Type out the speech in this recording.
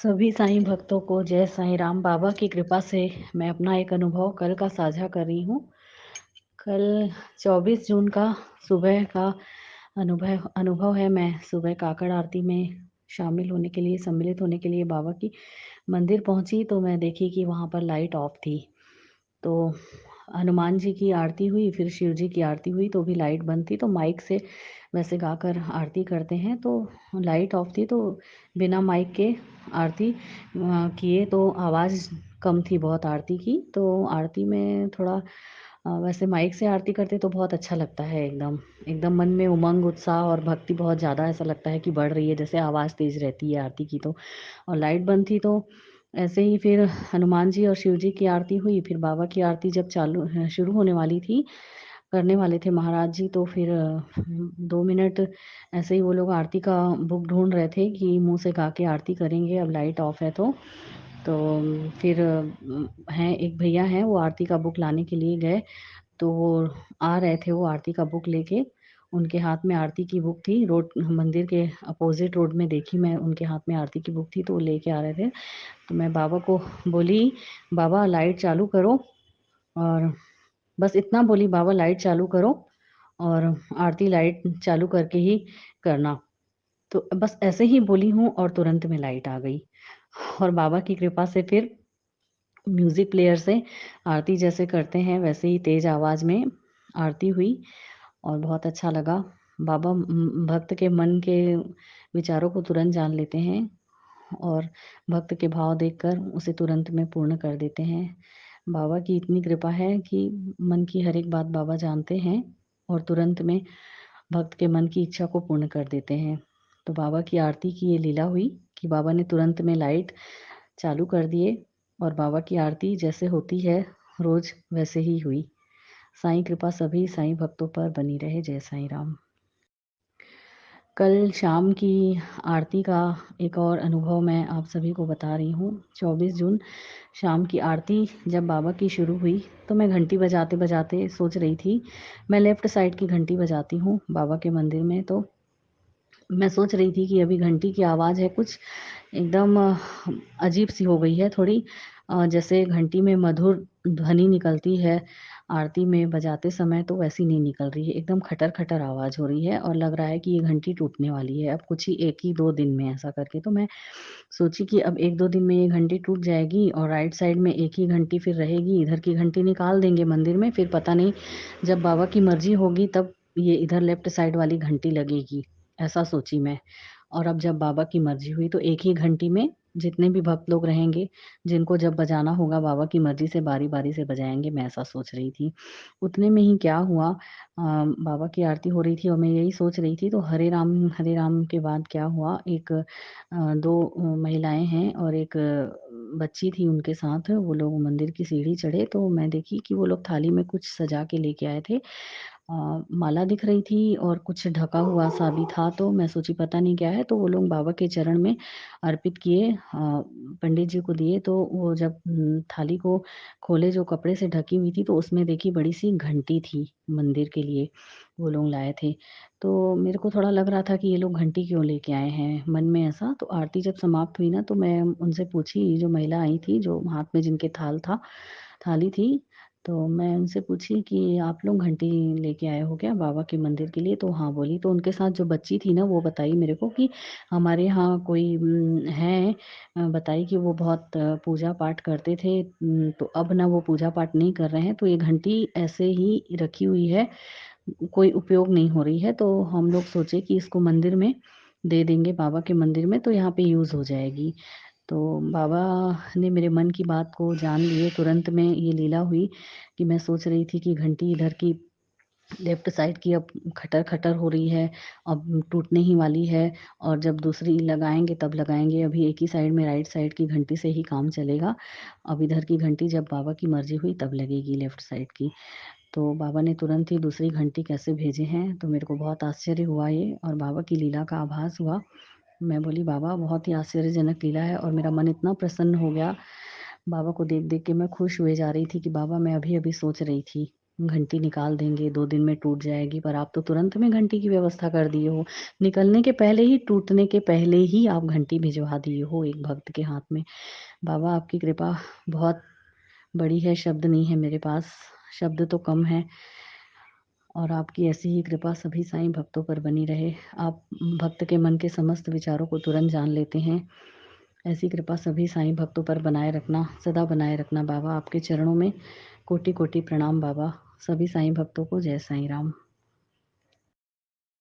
सभी साईं भक्तों को जय साईं राम। बाबा की कृपा से मैं अपना एक अनुभव कल का साझा कर रही हूँ। कल 24 जून का सुबह का अनुभव अनुभव है। मैं सुबह काकड़ आरती में शामिल होने के लिए, सम्मिलित होने के लिए बाबा की मंदिर पहुंची तो मैं देखी कि वहां पर लाइट ऑफ थी। तो हनुमान जी की आरती हुई, फिर शिव जी की आरती हुई तो भी लाइट बंद थी। तो माइक से वैसे गाकर आरती करते हैं, तो लाइट ऑफ थी तो बिना माइक के आरती किए तो आवाज़ कम थी बहुत आरती की। तो आरती में थोड़ा वैसे माइक से आरती करते तो बहुत अच्छा लगता है, एकदम एकदम मन में उमंग, उत्साह और भक्ति बहुत ज़्यादा ऐसा लगता है कि बढ़ रही है, जैसे आवाज़ तेज़ रहती है आरती की तो। और लाइट बंद थी तो ऐसे ही फिर हनुमान जी और शिव जी की आरती हुई। फिर बाबा की आरती जब शुरू होने वाली थी, करने वाले थे महाराज जी, तो फिर 2 मिनट ऐसे ही वो लोग आरती का बुक ढूँढ रहे थे कि मुँह से गा के आरती करेंगे, अब लाइट ऑफ है तो। तो फिर हैं एक भैया हैं, वो आरती का बुक लाने के लिए गए, तो वो आ रहे थे वो आरती का बुक लेके। उनके हाथ में आरती की बुक थी, रोड मंदिर के अपोज़िट रोड में देखी मैं, उनके हाथ में आरती की बुक थी तो वो लेके आ रहे थे। तो मैं बाबा को बोली, "बाबा लाइट चालू करो।" और बस इतना बोली, "बाबा लाइट चालू करो और आरती लाइट चालू करके ही करना।" तो बस ऐसे ही बोली हूँ और तुरंत में लाइट आ गई। और बाबा की कृपा से फिर म्यूज़िक प्लेयर से आरती जैसे करते हैं वैसे ही तेज़ आवाज़ में आरती हुई और बहुत अच्छा लगा। बाबा भक्त के मन के विचारों को तुरंत जान लेते हैं और भक्त के भाव देखकर उसे तुरंत में पूर्ण कर देते हैं। बाबा की इतनी कृपा है कि मन की हर एक बात बाबा जानते हैं और तुरंत में भक्त के मन की इच्छा को पूर्ण कर देते हैं। तो बाबा की आरती की ये लीला हुई कि बाबा ने तुरंत में लाइट चालू कर दिए और बाबा की आरती जैसे होती है रोज़ वैसे ही हुई। साईं कृपा सभी साईं भक्तों पर बनी रहे। जय साईं राम। कल शाम की आरती का एक और अनुभव मैं आप सभी को बता रही हूँ। 24 जून शाम की आरती जब बाबा की शुरू हुई, तो मैं घंटी बजाते-बजाते सोच रही थी, मैं लेफ्ट साइड की घंटी बजाती हूँ बाबा के मंदिर में, तो मैं सोच रही थी कि अभी घंटी की आवाज़ है कुछ एकदम अजीब-सी हो गई है थोड़ी, जैसे घंटी में मधुर ध्वनि निकलती है आरती में बजाते समय, तो वैसी नहीं निकल रही है। एकदम खटर-खटर आवाज़ हो रही है और लग रहा है कि ये घंटी टूटने वाली है, अब कुछ ही 1 ही 2 दिन में ऐसा करके। तो मैं सोची कि अब 1-2 दिन में ये घंटी टूट जाएगी और राइट साइड में एक ही घंटी फिर रहेगी, इधर की घंटी निकाल देंगे मंदिर में, फिर पता नहीं जब बाबा की मर्ज़ी होगी तब ये इधर लेफ्ट साइड वाली घंटी लगेगी, ऐसा सोची मैं। और अब जब बाबा की मर्ज़ी हुई तो एक ही घंटी में जितने भी भक्त लोग रहेंगे, जिनको जब बजाना होगा बाबा की मर्ज़ी से बारी-बारी से बजाएँगे, मैं ऐसा सोच रही थी। उतने में ही क्या हुआ, बाबा की आरती हो रही थी और मैं यही सोच रही थी तो हरे राम के बाद क्या हुआ, एक 2 महिलाएँ हैं और एक बच्ची थी उनके साथ, वो लोग मंदिर की सीढ़ी चढ़े तो मैं देखी कि वो लोग थाली में कुछ सजा के लेके आए थे। माला दिख रही थी और कुछ ढका हुआ सा भी था, तो मैं सोची पता नहीं क्या है, तो वो लोग बाबा के चरण में अर्पित किए, पंडित जी को दिए। तो वो जब थाली को खोले जो कपड़े से ढकी हुई थी, तो उसमें देखी बड़ी-सी घंटी थी मंदिर के लिए, वो लोग लाए थे। तो मेरे को थोड़ा लग रहा था कि ये लोग घंटी क्यों लेके आए हैं, मन में ऐसा। तो आरती जब समाप्त हुई ना, तो मैं उनसे पूछी, जो महिला आई थी, जो हाथ में जिनके थाली थी, तो मैं उनसे पूछी कि आप लोग घंटी लेके आए हो क्या बाबा के मंदिर के लिए? तो हाँ बोली। तो उनके साथ जो बच्ची थी ना, वो बताई मेरे को कि हमारे यहाँ कोई हैं, बताई कि वो बहुत पूजा-पाठ करते थे, तो अब ना वो पूजा-पाठ नहीं कर रहे हैं, तो ये घंटी ऐसे ही रखी हुई है, कोई उपयोग नहीं हो रही है, तो हम लोग सोचे कि इसको मंदिर में दे देंगे, बाबा के मंदिर में, तो यहाँ पे यूज़ हो जाएगी। तो बाबा ने मेरे मन की बात को जान लिए, तुरंत में ये लीला हुई कि मैं सोच रही थी कि घंटी इधर की लेफ्ट साइड की अब खटर-खटर हो रही है, अब टूटने ही वाली है और जब दूसरी लगाएँगे तब लगाएँगे, अभी एक ही साइड में राइट साइड की घंटी से ही काम चलेगा। अब इधर की घंटी जब बाबा की मर्ज़ी हुई तब लगेगी लेफ्ट साइड की। तो बाबा ने तुरंत ही दूसरी घंटी कैसे भेजे हैं, तो मेरे को बहुत आश्चर्य हुआ ये और बाबा की लीला का आभास हुआ। मैं बोली, "बाबा बहुत ही आश्चर्यजनक लीला है" और मेरा मन इतना प्रसन्न हो गया, बाबा को देख-देख के मैं खुश हुए जा रही थी कि बाबा मैं अभी-अभी सोच रही थी, घंटी निकाल देंगे, 2 दिन में टूट जाएगी, पर आप तो तुरंत में घंटी की व्यवस्था कर दिए हो। निकलने के पहले ही, टूटने के पहले ही आप घंटी भिजवा दिए हो एक भक्त के हाथ में। बाबा आपकी कृपा बहुत बड़ी है, शब्द नहीं है मेरे पास, शब्द तो कम है। और आपकी ऐसी ही कृपा सभी साईं भक्तों पर बनी रहे। आप भक्त के मन के समस्त विचारों को तुरंत जान लेते हैं। ऐसी कृपा सभी साईं भक्तों पर बनाए रखना, सदा बनाए रखना बाबा। आपके चरणों में कोटि-कोटि प्रणाम बाबा। सभी साईं भक्तों को जय साईं राम।